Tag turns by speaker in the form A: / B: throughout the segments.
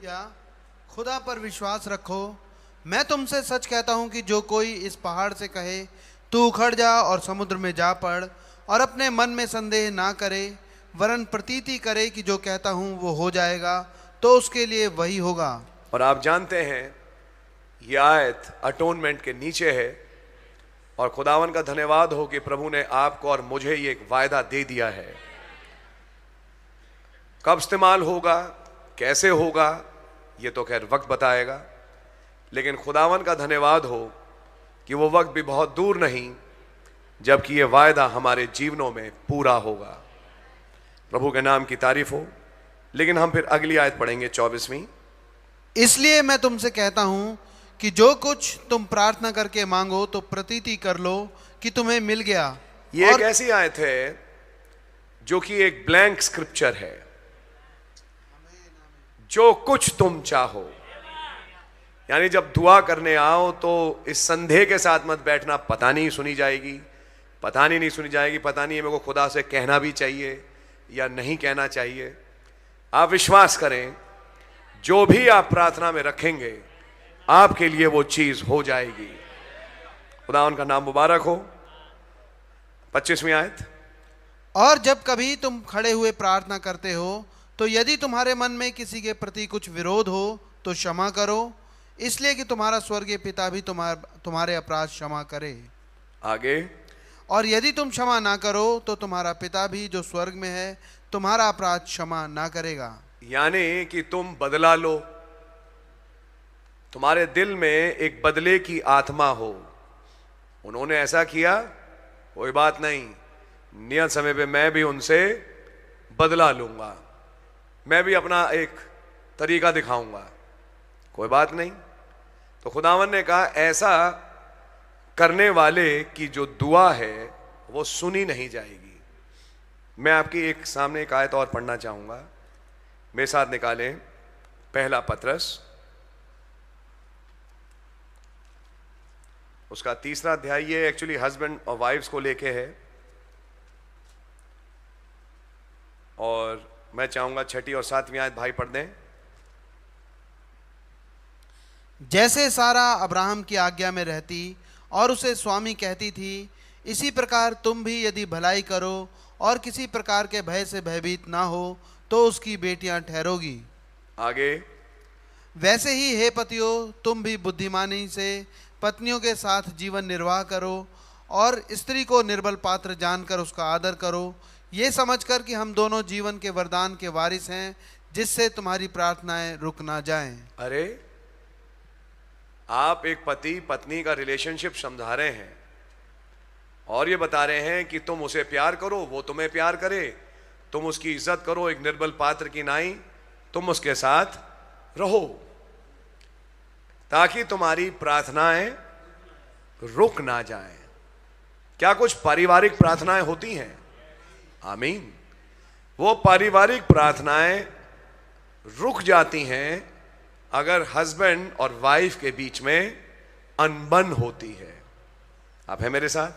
A: या खुदा पर विश्वास रखो। मैं तुमसे सच कहता हूँ कि जो कोई इस पहाड़ से कहे तू उखड़ जा और समुद्र में जा पड़, और अपने मन में संदेह ना करे, वरन प्रतीति करे कि जो कहता हूँ वो हो जाएगा, तो उसके लिए वही होगा।
B: और आप जानते हैं ये आयत अटोनमेंट के नीचे है, और खुदावन का धन्यवाद हो कि प्रभु ने आपको और मुझे ये एक वायदा दे दिया है। कब इस्तेमाल होगा, कैसे होगा, ये तो खैर वक्त बताएगा, लेकिन खुदावन का धन्यवाद हो कि वो वक्त भी बहुत दूर नहीं जबकि ये वायदा हमारे जीवनों में पूरा होगा। प्रभु के नाम की तारीफ हो। लेकिन हम फिर अगली आयत पढ़ेंगे 24वीं।
A: इसलिए मैं तुमसे कहता हूँ कि जो कुछ तुम प्रार्थना करके मांगो तो प्रतीति कर लो कि तुम्हें मिल गया।
B: ये एक ऐसी आयत है जो कि एक ब्लैंक स्क्रिप्चर है। जो कुछ तुम चाहो, यानी जब दुआ करने आओ तो इस संदेह के साथ मत बैठना पता नहीं सुनी जाएगी, पता नहीं सुनी जाएगी, पता नहीं मेरे को खुदा से कहना भी चाहिए या नहीं कहना चाहिए। आप विश्वास करें, जो भी आप प्रार्थना में रखेंगे आपके लिए वो चीज हो जाएगी। खुदा उनका नाम मुबारक हो। 25वीं आयत।
A: और जब कभी तुम खड़े हुए प्रार्थना करते हो तो यदि तुम्हारे मन में किसी के प्रति कुछ विरोध हो तो क्षमा करो, इसलिए कि तुम्हारा स्वर्गीय पिता भी तुम्हारे अपराध क्षमा करे।
B: आगे।
A: और यदि तुम क्षमा ना करो तो तुम्हारा पिता भी जो स्वर्ग में है तुम्हारा अपराध क्षमा ना करेगा।
B: यानी कि तुम बदला लो, तुम्हारे दिल में एक बदले की आत्मा हो। उन्होंने ऐसा किया, कोई बात नहीं, नियत समय पे मैं भी उनसे बदला लूंगा, मैं भी अपना एक तरीका दिखाऊंगा, कोई बात नहीं। तो खुदावन ने कहा ऐसा करने वाले की जो दुआ है वो सुनी नहीं जाएगी। मैं आपकी एक सामने एक आयत और पढ़ना चाहूंगा, मेरे साथ निकालें। पहला पत्रस उसका 3रा अध्याय। ये एक्चुअली हस्बैंड और वाइफ्स को लेके है, और मैं चाहूंगा 6ठी और 7वीं आयत भाई पढ़ दें।
A: जैसे सारा अब्राहम की आज्ञा में रहती और उसे स्वामी कहती थी, इसी प्रकार तुम भी यदि भलाई करो और किसी प्रकार के भय से भयभीत ना हो तो उसकी बेटियां ठहरोगी।
B: आगे।
A: वैसे ही हे पतियों, तुम भी बुद्धिमानी से पत्नियों के साथ जीवन निर्वाह करो और स्त्री को निर्बल पात्र जानकर उसका आदर करो, ये समझकर कि हम दोनों जीवन के वरदान के वारिस हैं, जिससे तुम्हारी प्रार्थनाएं रुक ना जाएं।
B: अरे आप एक पति पत्नी का रिलेशनशिप समझा रहे हैं और ये बता रहे हैं कि तुम उसे प्यार करो, वो तुम्हें प्यार करे, तुम उसकी इज्जत करो एक निर्बल पात्र की नाई, तुम उसके साथ रहो ताकि तुम्हारी प्रार्थनाएं रुक ना जाएं। क्या कुछ पारिवारिक प्रार्थनाएं होती हैं? आमीन। वो पारिवारिक प्रार्थनाएं रुक जाती हैं अगर हस्बैंड और वाइफ के बीच में अनबन होती है। आप हैं मेरे साथ?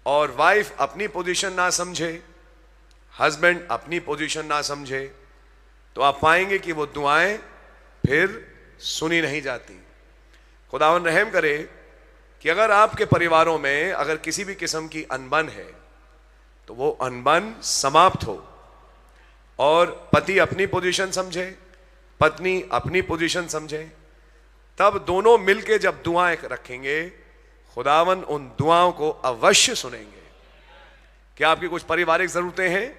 B: और वाइफ अपनी पोजीशन ना समझे, हस्बैंड अपनी पोजीशन ना समझे, तो आप पाएंगे कि वो दुआएं फिर सुनी नहीं जाती। खुदावन रहम करे कि अगर आपके परिवारों में अगर किसी भी किस्म की अनबन है तो वो अनबन समाप्त हो और पति अपनी पोजीशन समझे, पत्नी अपनी पोजीशन समझे, तब दोनों मिलके जब दुआएं रखेंगे खुदावन उन दुआओं को अवश्य सुनेंगे। क्या आपकी कुछ पारिवारिक जरूरतें हैं?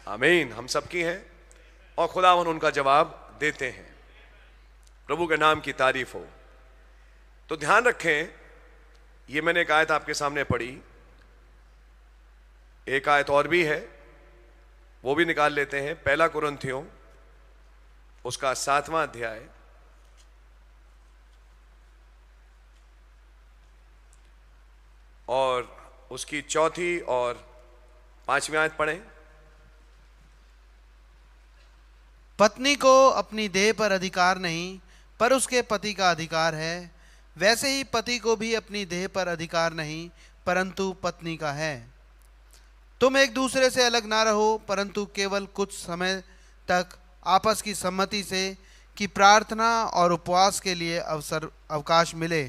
B: आमीन, हम सबकी हैं, और खुदावन उनका जवाब देते हैं। प्रभु के नाम की तारीफ हो। तो ध्यान रखें, ये मैंने एक आयत आपके सामने पढ़ी, एक आयत और भी है, वो भी निकाल लेते हैं। 1 कुरिन्थियों उसका 7वां अध्याय और उसकी 4थी और 5वीं आयत पढ़ें।
A: पत्नी को अपनी देह पर अधिकार नहीं, पर उसके पति का अधिकार है। वैसे ही पति को भी अपनी देह पर अधिकार नहीं, परंतु पत्नी का है। तुम एक दूसरे से अलग ना रहो, परंतु केवल कुछ समय तक आपस की सम्मति से कि प्रार्थना और उपवास के लिए अवकाश मिले,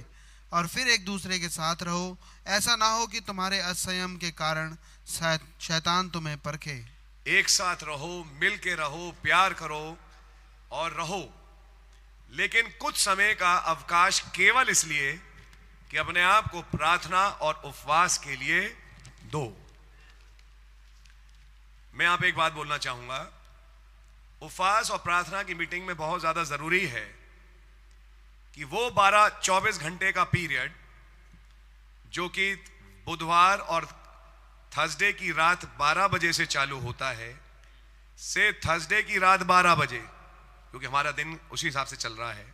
A: और फिर एक दूसरे के साथ रहो, ऐसा ना हो कि तुम्हारे असंयम के कारण शैतान तुम्हें परखे।
B: एक साथ रहो, मिल के रहो, प्यार करो और रहो, लेकिन कुछ समय का अवकाश केवल इसलिए कि अपने आप को प्रार्थना और उपवास के लिए दो। मैं आप एक बात बोलना चाहूंगा, उपवास और प्रार्थना की मीटिंग में बहुत ज्यादा जरूरी है कि वो 24 घंटे का पीरियड जो कि बुधवार और थर्सडे की रात 12 बजे से चालू होता है से थर्सडे की रात 12 बजे, क्योंकि हमारा दिन उसी हिसाब से चल रहा है,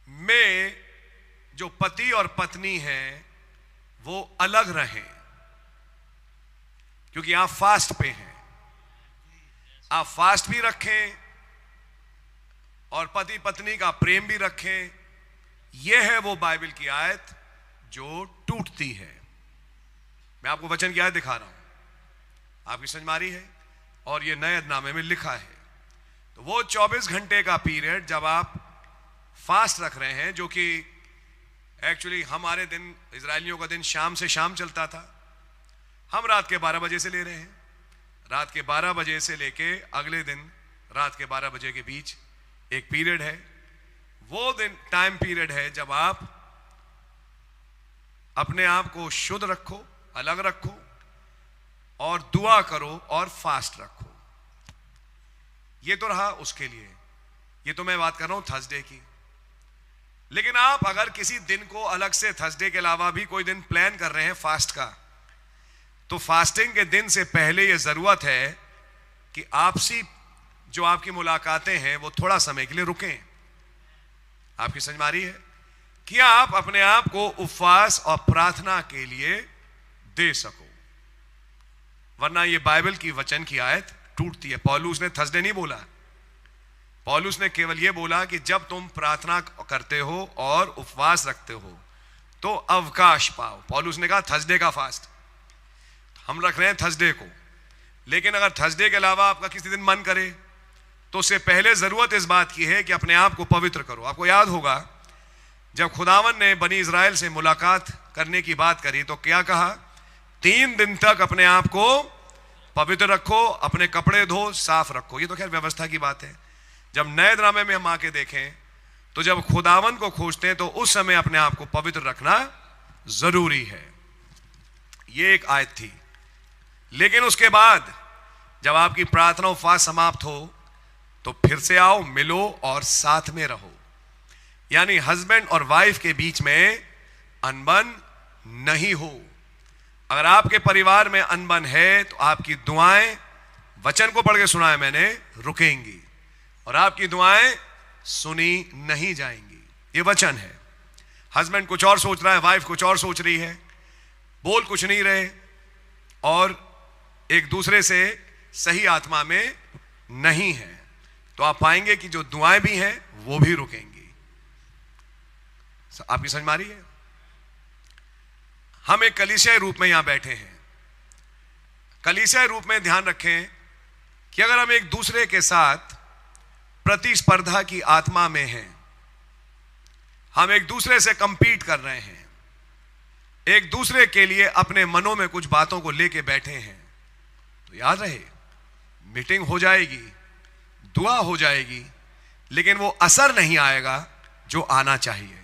B: में जो पति और पत्नी हैं वो अलग रहें, क्योंकि आप फास्ट पे हैं। आप फास्ट भी रखें और पति पत्नी का प्रेम भी रखें। यह है वो बाइबल की आयत जो टूटती है। मैं आपको वचन की आयत दिखा रहा हूं, आपकी समझ में आ रही है, और यह नए नामे में लिखा है। तो वो 24 घंटे का पीरियड जब आप फास्ट रख रहे हैं, जो कि एक्चुअली हमारे दिन, इजरायलियों का दिन शाम से शाम चलता था, हम रात के 12 बजे से ले रहे हैं। रात के 12 बजे से लेके अगले दिन रात के 12 बजे के बीच एक पीरियड है। वो दिन टाइम पीरियड है जब आप अपने आप को शुद्ध रखो, अलग रखो और दुआ करो और फास्ट रखो। ये तो रहा उसके लिए, ये तो मैं बात कर रहा हूं थर्सडे की। लेकिन आप अगर किसी दिन को अलग से थर्सडे के अलावा भी कोई दिन प्लान कर रहे हैं फास्ट का, तो फास्टिंग के दिन से पहले यह जरूरत है कि आपसी जो आपकी मुलाकातें हैं वो थोड़ा समय के लिए रुकें। आपकी समझ में आ रही है कि आप अपने आप को उपवास और प्रार्थना के लिए दे सको, वरना ये बाइबल की वचन की आयत टूटती है। पौलुस ने थर्सडे नहीं बोला, पौलुस ने केवल यह बोला कि जब तुम प्रार्थना करते हो और उपवास रखते हो तो अवकाश पाओ। पौलुस ने कहा थर्सडे का फास्ट, हम रख रहे हैं थर्सडे को, लेकिन अगर थर्सडे के अलावा आपका किसी दिन मन करे तो उससे पहले जरूरत इस बात की है कि अपने आप को पवित्र करो। आपको याद होगा जब खुदावन ने बनी इज़राइल से मुलाकात करने की बात करी तो क्या कहा, 3 दिन तक अपने आप को पवित्र रखो, अपने कपड़े धो, साफ रखो। ये तो खैर व्यवस्था की बात है। जब नए ड्रामे में हम आके देखें तो जब खुदावन को खोजते हैं तो उस समय अपने आप को पवित्र रखना जरूरी है। ये एक आयत थी। लेकिन उसके बाद जब आपकी प्रार्थना उपवास समाप्त हो तो फिर से आओ, मिलो और साथ में रहो। यानी हस्बैंड और वाइफ के बीच में अनबन नहीं हो। अगर आपके परिवार में अनबन है तो आपकी दुआएं, वचन को पढ़ के सुना है मैंने, रुकेंगी और आपकी दुआएं सुनी नहीं जाएंगी। ये वचन है। हस्बैंड कुछ और सोच रहा है, वाइफ कुछ और सोच रही है, बोल कुछ नहीं रहे और एक दूसरे से सही आत्मा में नहीं है, तो आप पाएंगे कि जो दुआएं भी हैं वो भी रुकेंगी। आपकी समझ में आ रही है? हम एक कलीसिया रूप में यहां बैठे हैं। कलीसिया रूप में ध्यान रखें कि अगर हम एक दूसरे के साथ प्रतिस्पर्धा की आत्मा में हैं, हम एक दूसरे से कंपीट कर रहे हैं, एक दूसरे के लिए अपने मनों में कुछ बातों को लेके बैठे हैं, तो याद रहे मीटिंग हो जाएगी, दुआ हो जाएगी, लेकिन वो असर नहीं आएगा जो आना चाहिए।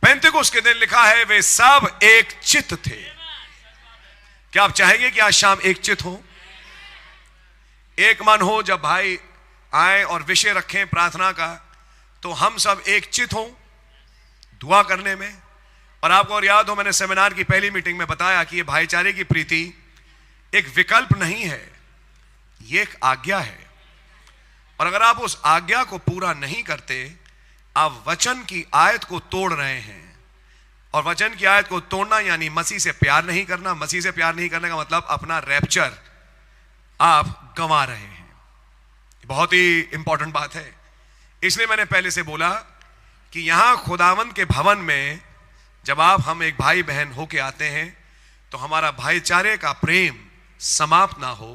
B: पेंतेकोस्त के दिन लिखा है वे सब एक चित्त थे। क्या आप चाहेंगे कि आज शाम एक चित्त हो, एक मन हो? जब भाई आए और विषय रखें प्रार्थना का तो हम सब एक चित्त हो दुआ करने में। और आपको और याद हो मैंने सेमिनार की पहली मीटिंग में बताया कि ये भाईचारे की प्रीति एक विकल्प नहीं है, ये एक आज्ञा है। और अगर आप उस आज्ञा को पूरा नहीं करते, आप वचन की आयत को तोड़ रहे हैं। और वचन की आयत को तोड़ना यानी मसीह से प्यार नहीं करना। मसीह से प्यार नहीं करने का मतलब अपना रैप्चर आप गंवा रहे हैं। बहुत ही इंपॉर्टेंट बात है। इसलिए मैंने पहले से बोला कि यहां खुदावंद के भवन में जब हम एक भाई बहन होके आते हैं तो हमारा भाईचारे का प्रेम समाप्त ना हो,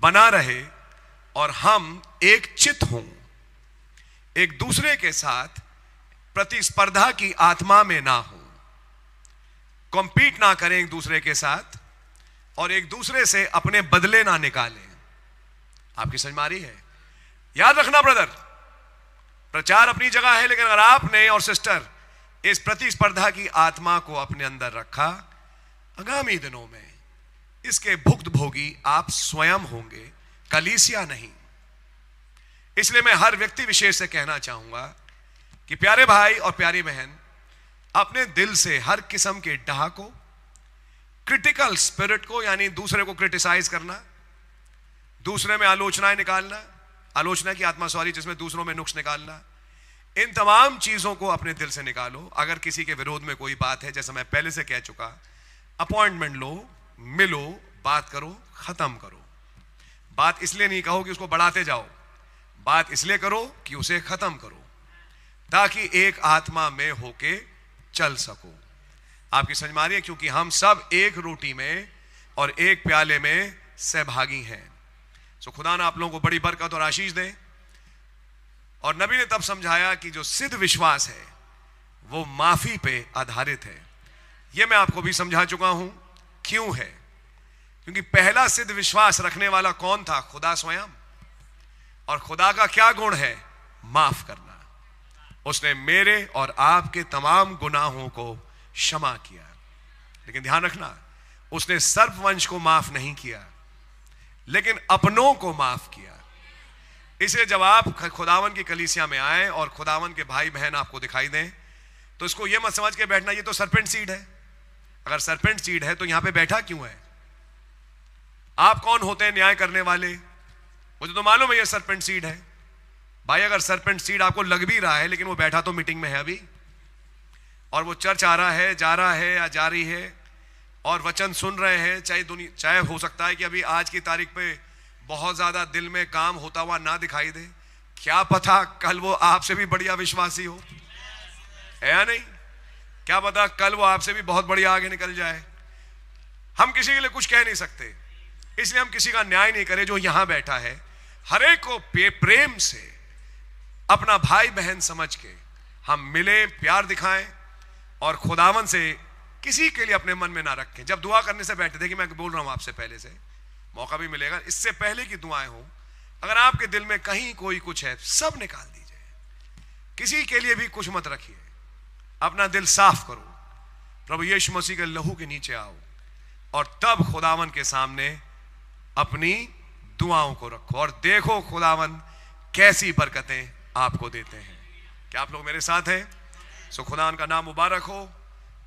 B: बना रहे और हम एक चित्त हों। एक दूसरे के साथ प्रतिस्पर्धा की आत्मा में ना हो, कॉम्पीट ना करें एक दूसरे के साथ, और एक दूसरे से अपने बदले ना निकालें। आपकी समझ में आ रही है? याद रखना ब्रदर, प्रचार अपनी जगह है, लेकिन अगर आपने और सिस्टर इस प्रतिस्पर्धा की आत्मा को अपने अंदर रखा, आगामी दिनों में इसके भुक्त भोगी आप स्वयं होंगे, कलीसिया नहीं। इसलिए मैं हर व्यक्ति विशेष से कहना चाहूंगा कि प्यारे भाई और प्यारी बहन, अपने दिल से हर किस्म के डाह को, क्रिटिकल स्पिरिट को, यानी दूसरे को क्रिटिसाइज करना, दूसरे में आलोचनाएं निकालना, आलोचना की आत्मा सॉरी, जिसमें दूसरों में नुक्स निकालना, इन तमाम चीजों को अपने दिल से निकालो। अगर किसी के विरोध में कोई बात है, जैसा मैं पहले से कह चुका, अपॉइंटमेंट लो, मिलो, बात करो, खत्म करो। बात इसलिए नहीं कहो कि उसको बढ़ाते जाओ, बात इसलिए करो कि उसे खत्म करो, ताकि एक आत्मा में होके चल सको। आपकी समझ में आ रही है? क्योंकि हम सब एक रोटी में और एक प्याले में सहभागी हैं। सो खुदा ना आप लोगों को बड़ी बरकत और आशीष दे। और नबी ने तब समझाया कि जो सिद्ध विश्वास है वो माफी पे आधारित है। यह मैं आपको भी समझा चुका हूं। क्यों है? क्योंकि पहला सिद्ध विश्वास रखने वाला कौन था? खुदा स्वयं। और खुदा का क्या गुण है? माफ करना। उसने मेरे और आपके तमाम गुनाहों को क्षमा किया। लेकिन ध्यान रखना, उसने सर्पवंश को माफ नहीं किया, लेकिन अपनों को माफ किया। इसलिए जब आप खुदावन की कलीसिया में आए और खुदावन के भाई बहन आपको दिखाई दें, तो इसको यह मत समझ के बैठना ये तो सरपेंट सीड है। अगर सरपेंट सीड है तो यहां पे बैठा क्यों है? आप कौन होते हैं न्याय करने वाले? मुझे तो मालूम है ये सरपेंट सीड है। भाई अगर सरपेंट सीड आपको लग भी रहा है, लेकिन वो बैठा तो मीटिंग में है अभी, और वो चर्च आ रहा है, जा रहा है या जा रही है, और वचन सुन रहे हैं, चाहे हो सकता है कि अभी आज की तारीख पे बहुत ज्यादा दिल में काम होता हुआ ना दिखाई दे, क्या पता कल वो आपसे भी बढ़िया विश्वासी हो, है या नहीं? क्या पता कल वो आपसे भी बहुत बढ़िया आगे निकल जाए। हम किसी के लिए कुछ कह नहीं सकते, इसलिए हम किसी का न्याय नहीं करें। जो यहां बैठा है, हर एक को प्रेम से अपना भाई बहन समझ के हम मिले, प्यार दिखाएं, और खुदावन से किसी के लिए अपने मन में ना रखें। जब दुआ करने से बैठे थे, कि मैं बोल रहा हूं आपसे पहले से, मौका भी मिलेगा, इससे पहले की दुआएं हो, अगर आपके दिल में कहीं कोई कुछ है, सब निकाल दीजिए। किसी के लिए भी कुछ मत रखिए, अपना दिल साफ करो, प्रभु यीशु मसीह के लहू के नीचे आओ, और तब खुदावन के सामने अपनी दुआओं को रखो, और देखो खुदावन कैसी बरकतें आपको देते हैं। क्या आप लोग मेरे साथ हैं? सो खुदा का नाम मुबारक हो।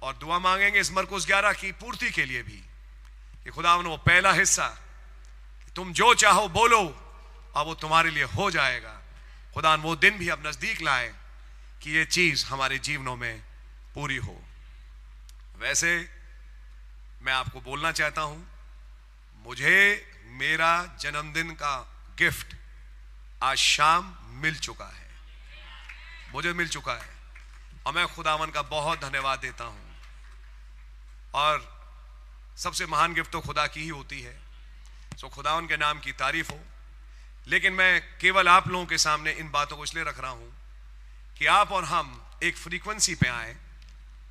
B: और दुआ मांगेंगे इस मरकुस 11 की पूर्ति के लिए भी, कि खुदावन वो पहला हिस्सा, कि तुम जो चाहो बोलो और वो तुम्हारे लिए हो जाएगा। खुदावन वो दिन भी अब नजदीक लाए कि ये चीज हमारे जीवनों में पूरी हो। वैसे मैं आपको बोलना चाहता हूं, मुझे मेरा जन्मदिन का गिफ्ट आज शाम मिल चुका है, मुझे मिल चुका है, और मैं खुदावन का बहुत धन्यवाद देता हूं। और सबसे महान गिफ्ट तो खुदा की ही होती है। सो खुदावन के नाम की तारीफ हो। लेकिन मैं केवल आप लोगों के सामने इन बातों को इसलिए रख रहा हूं कि आप और हम एक फ्रीक्वेंसी पे आए।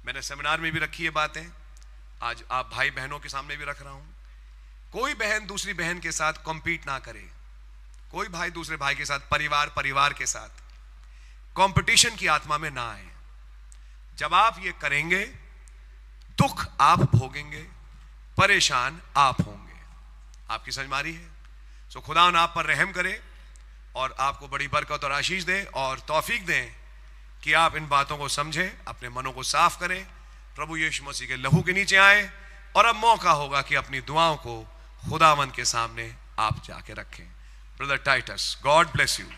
B: मैंने सेमिनार में भी रखी है बातें, आज आप भाई बहनों के सामने भी रख रहा हूं। कोई बहन दूसरी बहन के साथ कॉम्पीट ना करे, कोई भाई दूसरे भाई के साथ, परिवार के साथ कंपटीशन की आत्मा में ना आए। जब आप ये करेंगे, दुख आप भोगेंगे, परेशान आप होंगे। आपकी समझ में आ रही है? सो खुदा आप पर रहम करे और आपको बड़ी बरकत और आशीष दे, और तौफीक दें कि आप इन बातों को समझें, अपने मनों को साफ करें, प्रभु यीशु मसीह के लहू के नीचे आए। और अब मौका होगा कि अपनी दुआओं को खुदावंद के सामने आप जाके रखें। Brother Titus, God bless you.